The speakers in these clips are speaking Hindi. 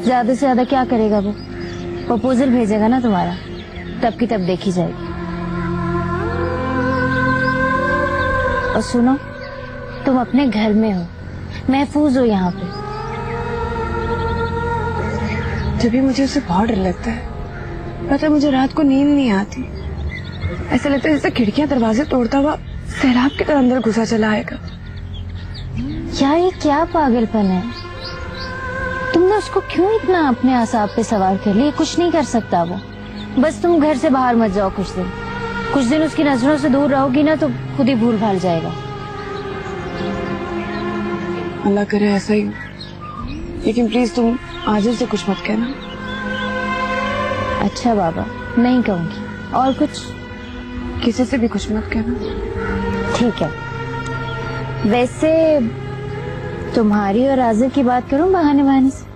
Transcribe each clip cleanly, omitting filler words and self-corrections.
ज्यादा से ज्यादा क्या करेगा वो? प्रपोजल भेजेगा ना तुम्हारा, तब की तब देखी जाएगी। और सुनो, तुम अपने घर में हो, महफूज हो यहाँ पे। जब भी मुझे उससे बहुत डर लगता है, पता है मुझे रात को नींद नहीं आती। ऐसा लगता है जैसे खिड़कियां दरवाजे तोड़ता हुआ सैलाब की तरह अंदर घुसा चला आएगा। यार ये क्या पागलपन है? तुमने उसको क्यों इतना अपने आसाब पे सवार कर लिया? कुछ नहीं कर सकता वो। बस तुम घर से बाहर मत जाओ कुछ दिन उसकी नजरों से दूर रहोगी ना तो खुद ही भूल भाल जाएगा। अल्लाह करे ऐसा ही, लेकिन प्लीज तुम आजिर से कुछ मत कहना। अच्छा बाबा, नहीं कहूंगी। और कुछ? किसी से भी कुछ मत कहना। ठीक है। वैसे तुम्हारी और आजिर की बात करूं बहाने से?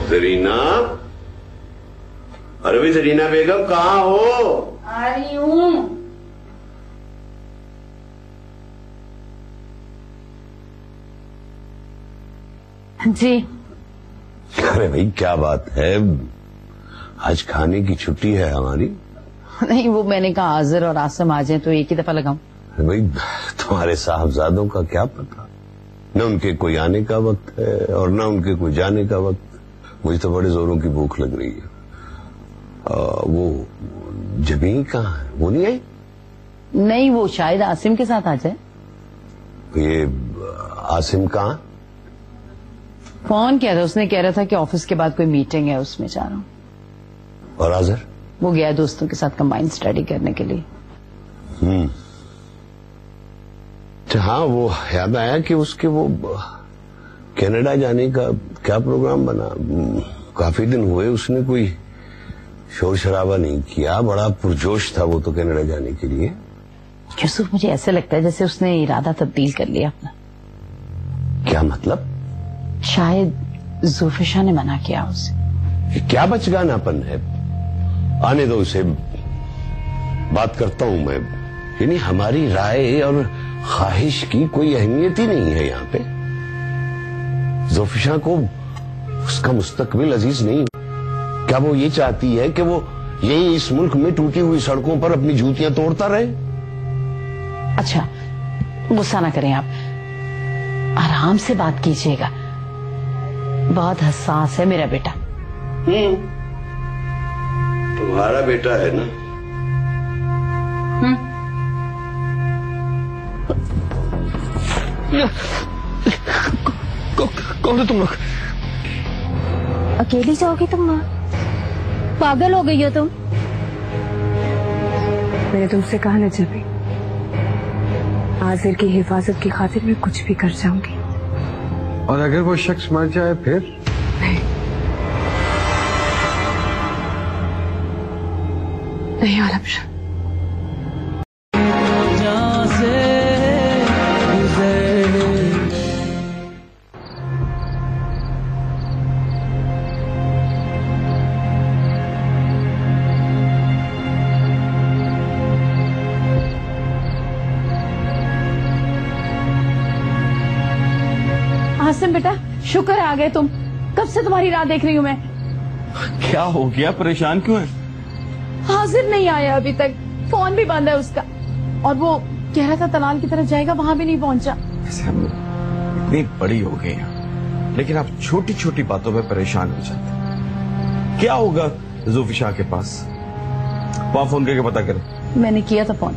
जरीना, अरे भी जरीना बेगम कहाँ हो? आ रही हूँ। जी। अरे भाई क्या बात है, आज खाने की छुट्टी है हमारी। नहीं, वो मैंने कहा आजिर और आसम आ जाए तो एक ही दफा लगाऊं। अरे भाई तुम्हारे साहबजादों का क्या पता, न उनके कोई आने का वक्त है और न उनके कोई जाने का वक्त। मुझे तो बड़े जोरों की भूख लग रही है। वो जमीन कहाँ है? वो नहीं आई? नहीं, वो शायद आसिम के साथ आ जाए। ये आसिम कहाँ? फोन किया था, उसने कह रहा था कि ऑफिस के बाद कोई मीटिंग है, उसमें जा रहा हूँ। और आज़र? वो गया दोस्तों के साथ कंबाइंड स्टडी करने के लिए। हाँ, वो याद आया कि उसके वो कनाडा जाने का क्या प्रोग्राम बना। काफी दिन हुए उसने कोई शोर शराबा नहीं किया, बड़ा पुरजोश था वो तो कनाडा जाने के लिए। यूसुफ, मुझे ऐसे लगता है जैसे उसने इरादा तब्दील कर लिया अपना। क्या मतलब? शायद जुल्फिशा ने मना किया उसे। क्या बचगानापन है, आने दो उसे, बात करता हूं मैं। यानी हमारी राय और ख्वाहिश की कोई अहमियत ही नहीं है यहाँ पे। जुल्फिशा को उसका मुस्तकबिल अजीज नहीं। क्या वो ये चाहती है कि वो यही इस मुल्क में टूटी हुई सड़कों पर अपनी जूतियां तोड़ता रहे? अच्छा, गुस्सा ना करें आप, आराम से बात कीजिएगा। बहुत हसास है मेरा बेटा। तुम्हारा बेटा है ना? कौन हो तुम लोग? अकेली जाओगी तुम वहां? पागल हो गई हो तुम? मैंने तुमसे कहा ना जबी, आजिर की हिफाजत की खातिर मैं कुछ भी कर जाऊंगी। और अगर वो शख्स मर जाए फिर? नहीं आलम। आसिम बेटा, शुक्र है आ गए तुम। कब से तुम्हारी राह देख रही हूँ मैं। क्या हो गया, परेशान क्यों है? हाजिर नहीं आया अभी तक, फोन भी बंद है उसका। और वो कह रहा था तलाल की तरफ जाएगा, वहां भी नहीं पहुंचा। वैसे हम इतनी बड़ी हो गई हैं, लेकिन आप छोटी छोटी बातों पे परेशान हो जाते हैं। क्या होगा जुल्फिशा के पास? वहां फोन करके पता करें। मैंने किया था फोन,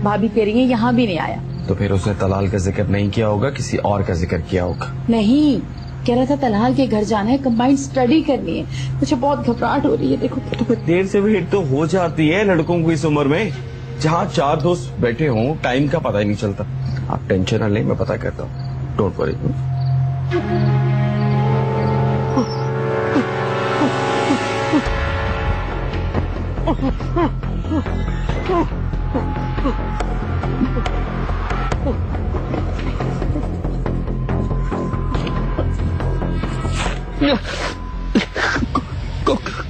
भाभी कह रही है यहाँ भी नहीं आया। तो फिर उसने तलाल का जिक्र नहीं किया होगा, किसी और का जिक्र किया होगा। नहीं, कह रहा था तलाल के घर जाना है, कंबाइंड स्टडी करनी है। मुझे बहुत घबराहट हो रही है। देखो तो देर से भेंट तो हो जाती है लड़कों को इस उम्र में। जहाँ चार दोस्त बैठे हों टाइम का पता ही नहीं चलता। आप टेंशन ना लें, मैं पता करता हूँ, डोंट वरी।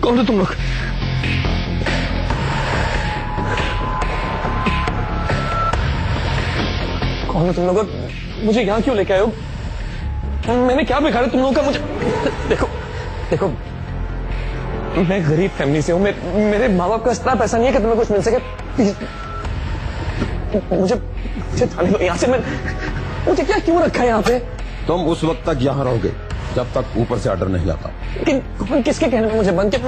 कौन हो तुम लोग? कौन हो तुम लोग? मुझे यहाँ क्यों लेके आए हो? मैंने क्या बिगाड़ा तुम लोगों का? मुझे देखो देखो, मैं गरीब फैमिली से हूँ, मेरे माँ बाप का इतना पैसा नहीं है कि तुम्हें कुछ मिल सके। मुझे जाने दो यहाँ से। मुझे क्या क्यों रखा है यहाँ पे? तुम उस वक्त तक यहाँ रहोगे जब तक ऊपर से ऑर्डर नहीं आता। किसके कहने में मुझे बंद किया?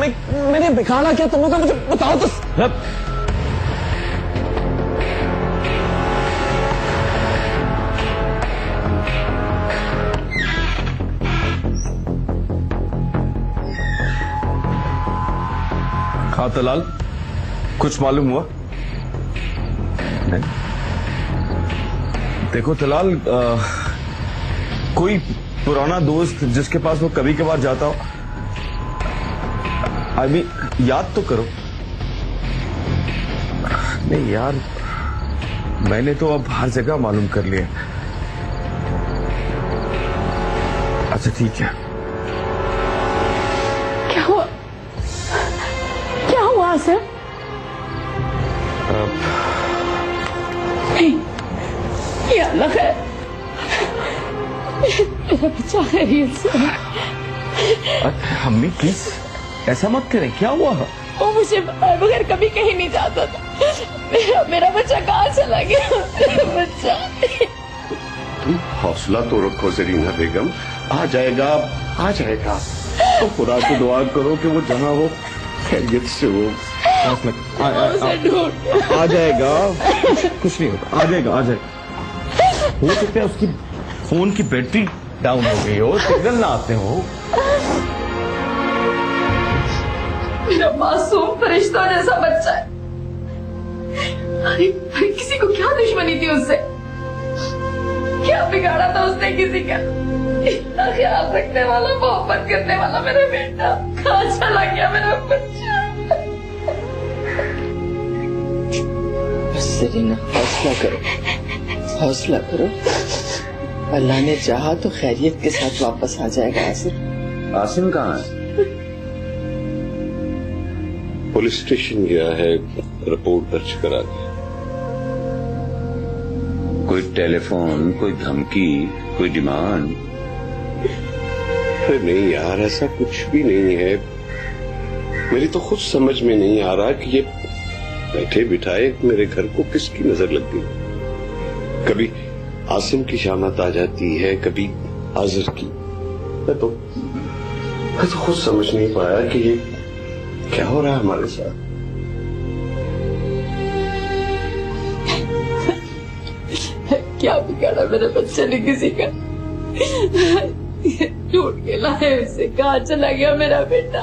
मैंने बिगाड़ा क्या तुम लोग का? मुझे बताओ तो। हाँ तलाल, कुछ मालूम हुआ? नहीं। देखो तलाल, कोई पुराना दोस्त जिसके पास वो कभी कभार जाता हो, आई मीन याद तो करो। नहीं यार, मैंने तो अब हर जगह मालूम कर लिया। अच्छा ठीक है। क्या हुआ? क्या हुआ सर? नहीं, ये अल्लाह है, मेरा बच्चा खैरियत से है। अम्मी प्लीज ऐसा मत करें, क्या हुआ? वो मुझे बताए बगैर कभी कहीं नहीं जाता था। मेरा बच्चा कहाँ चला गया? मेरा बच्चा। तुम हौसला तो रखो जरीना बेगम, आ जाएगा आ जाएगा। तो खुदा को दुआ करो कि वो जहाँ हो खैरियत से हो। आ जाएगा, कुछ नहीं होता, आ जाएगा आ जाएगा। हो सकता है उसकी फोन की बैटरी डाउन हो गई हो, सिग्नल ना आते हो। मेरा मासूम फरिश्ता जैसा बच्चा है। अरे किसी को क्या दुश्मनी थी उससे? क्या बिगाड़ा था उसने किसी का? इतना ख्याल रखने वाला, मोहब्बत करने वाला मेरा बेटा कहाँ चला गया? मेरा बच्चा। सरीना हौसला करो, हौसला करो। अल्लाह ने चाहा तो खैरियत के साथ वापस आ जाएगा। आसिम, आसिम कहाँ है? पुलिस स्टेशन गया है, रिपोर्ट दर्ज करा दी। कोई टेलीफोन, कोई धमकी, कोई डिमांड? अरे नहीं यार, ऐसा कुछ भी नहीं है। मेरी तो खुद समझ में नहीं आ रहा कि ये बैठे बिठाए मेरे घर को किसकी नजर लग गई। कभी आसिम की शामत आ जाती है, कभी आजिर की। मैं तो खुद समझ नहीं पाया कि ये क्या हो रहा है हमारे साथ। क्या बिगाड़ा मेरे बच्चे ने किसी का? ढूंढ के लाए उसे, कहाँ चला गया मेरा बेटा?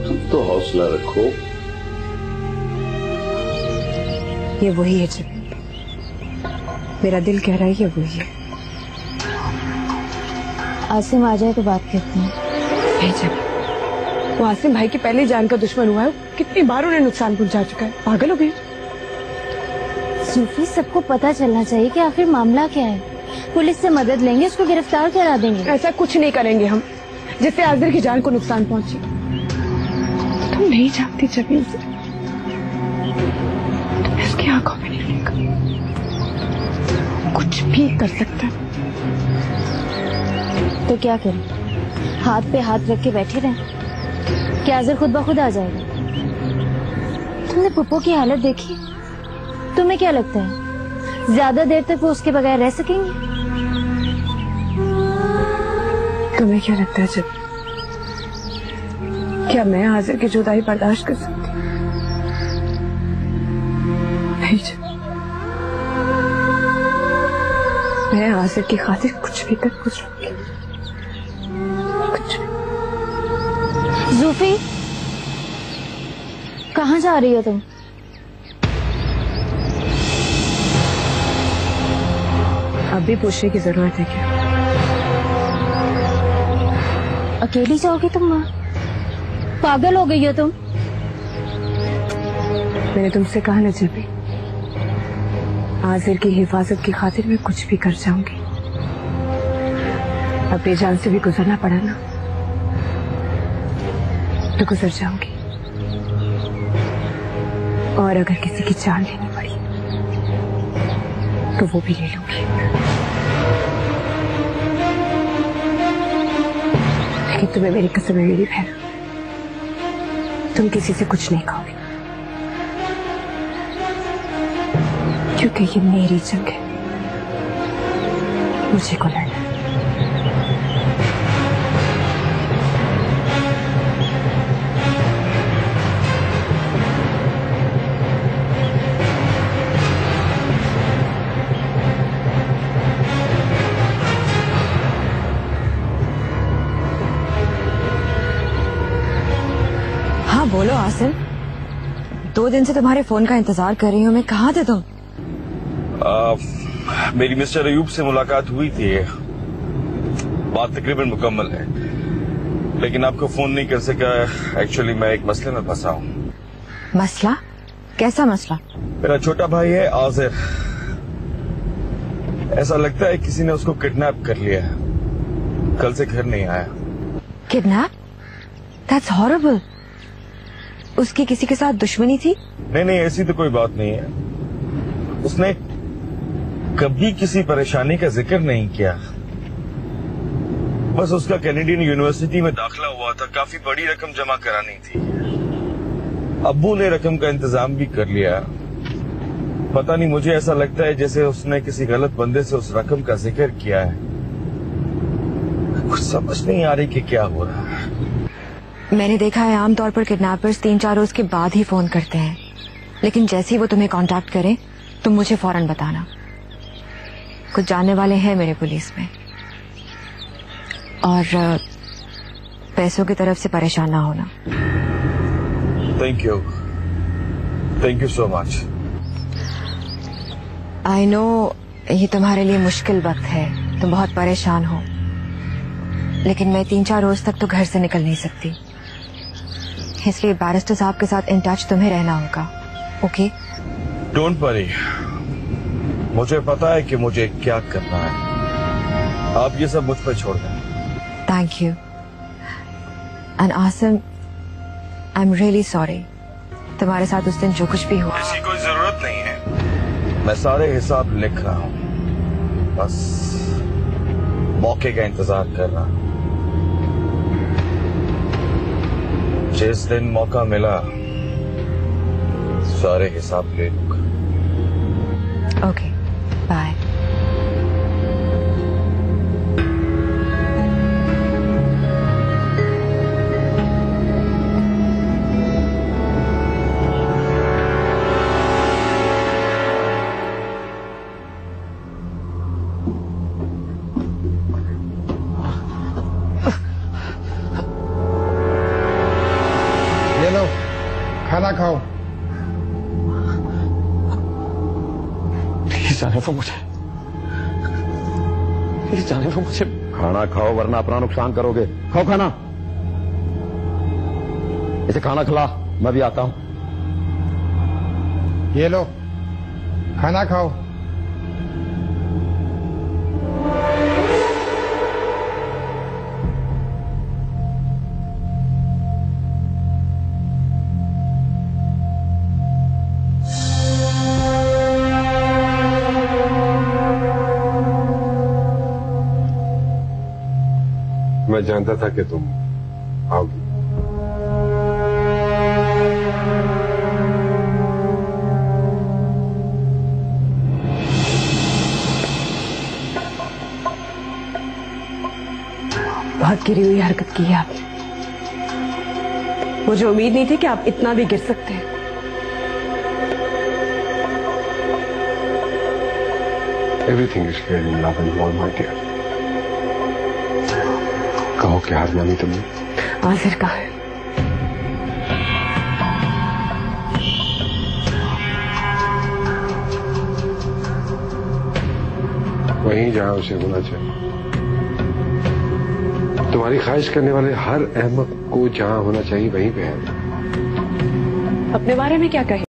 तुम तो हौसला रखो। ये वही है जब मेरा दिल कह रहा है, ये वही है। आसिम आ जाए तो बात करते हैं। नहीं जब वो आसिम भाई की पहली जान का दुश्मन हुआ है, कितनी बार उन्हें नुकसान पहुंचा चुका है। पागल हो गई? सूफी, सबको पता चलना चाहिए कि आखिर मामला क्या है। पुलिस से मदद लेंगे, उसको गिरफ्तार करा देंगे। ऐसा कुछ नहीं करेंगे हम जिससे आजिर की जान को नुकसान पहुंचे। तुम नहीं जानती जबीन से, तुम्हें उसकी आंखों में नहीं देखा। कुछ भी कर सकता है। तो क्या करें? हाथ पे हाथ रख के बैठे रहें? क्या आजिर खुद ब खुद आ जाएगा? तुमने पुप्पो की हालत देखी? तुम्हें क्या लगता है ज्यादा देर तक वो उसके बगैर रह सकेंगे? तुम्हें क्या लगता है जब, क्या मैं आजिर की जुदाई बर्दाश्त कर सकती? नहीं जब, मैं आजिर की खातिर कुछ भी कर कुछ जूफी, कहाँ जा रही हो तुम? अब भी पूछने की जरूरत है क्या? अकेली जाओगी तुम वहाँ? पागल हो गई हो तुम? मैंने तुमसे कहा ना जब भी, आजिर की हिफाजत की खातिर मैं कुछ भी कर जाऊंगी। अपनी जान से भी गुजरना पड़ा ना तो गुजर जाऊंगी, और अगर किसी की जान लेनी पड़ी तो वो भी ले लूंगी। लेकिन तुम्हें मेरी कसम है मेरी बहन, तुम किसी से कुछ नहीं खाओगे, क्योंकि ये मेरी जंग है, मुझे को लड़ना है। हाँ बोलो आसिम, 2 दिन से तुम्हारे फोन का इंतजार कर रही हूँ मैं। कहाँ थे तुम? मेरी मिस्टर अयूब से मुलाकात हुई थी, बात तकरीबन मुकम्मल है, लेकिन आपको फोन नहीं कर सका। एक्चुअली मैं एक मसले में फंसा हूँ। मसला? कैसा मसला? मेरा छोटा भाई है आजिर, ऐसा लगता है किसी ने उसको किडनैप कर लिया है, कल से घर नहीं आया। किडनैप? That's horrible. उसकी किसी के साथ दुश्मनी थी? नहीं, ऐसी तो कोई बात नहीं है। उसने कभी किसी परेशानी का जिक्र नहीं किया, बस उसका कैनेडियन यूनिवर्सिटी में दाखिला हुआ था, काफी बड़ी रकम जमा करानी थी। अब्बू ने रकम का इंतजाम भी कर लिया। पता नहीं, मुझे ऐसा लगता है जैसे उसने किसी गलत बंदे से उस रकम का जिक्र किया है। कुछ समझ नहीं आ रही कि क्या हो रहा है। मैंने देखा है आमतौर पर किडनैपर्स 3-4 रोज के बाद ही फोन करते हैं, लेकिन जैसे ही वो तुम्हें कांटेक्ट करें तुम मुझे फौरन बताना। कुछ जानने वाले हैं मेरे पुलिस में, और पैसों की तरफ से परेशान ना होना। Thank you so much. I know ये तुम्हारे लिए मुश्किल वक्त है, तुम बहुत परेशान हो, लेकिन मैं 3-4 रोज तक तो घर से निकल नहीं सकती, इसलिए बैरिस्टर साहब के साथ इन टच तुम्हें रहना होगा। ओके? डोंट वरी, मुझे पता है कि मुझे क्या करना है। आप ये सब मुझ पर छोड़ दें। Thank you. And Asim, I am really sorry, तुम्हारे साथ उस दिन जो कुछ भी हुआ। ऐसी कोई जरूरत नहीं है, मैं सारे हिसाब लिख रहा हूँ, बस मौके का इंतजार कर रहा हूँ। जिस दिन मौका मिला सारे हिसाब ले लूंगा। Okay, bye. ये लो, खाना खाओ। प्लीज जाने दो मुझे, प्लीज जाने दो मुझे। खाना खाओ वरना अपना नुकसान करोगे। खाओ खाना, इसे खाना खिला, मैं भी आता हूं। ये लो, खाना खाओ। मैं जानता था कि तुम आओगी। बहुत गिरी हुई हरकत की है आपने। मुझे उम्मीद नहीं थी कि आप इतना भी गिर सकते हैं। Everything is fair in love and war, my dear. कहो क्या हार मानी तुमने? आसिर कहाँ है? वहीं जहां उसे होना चाहिए। तुम्हारी ख्वाहिश करने वाले हर अहमक को जहां होना चाहिए वहीं पे है। अपने बारे में क्या कहे?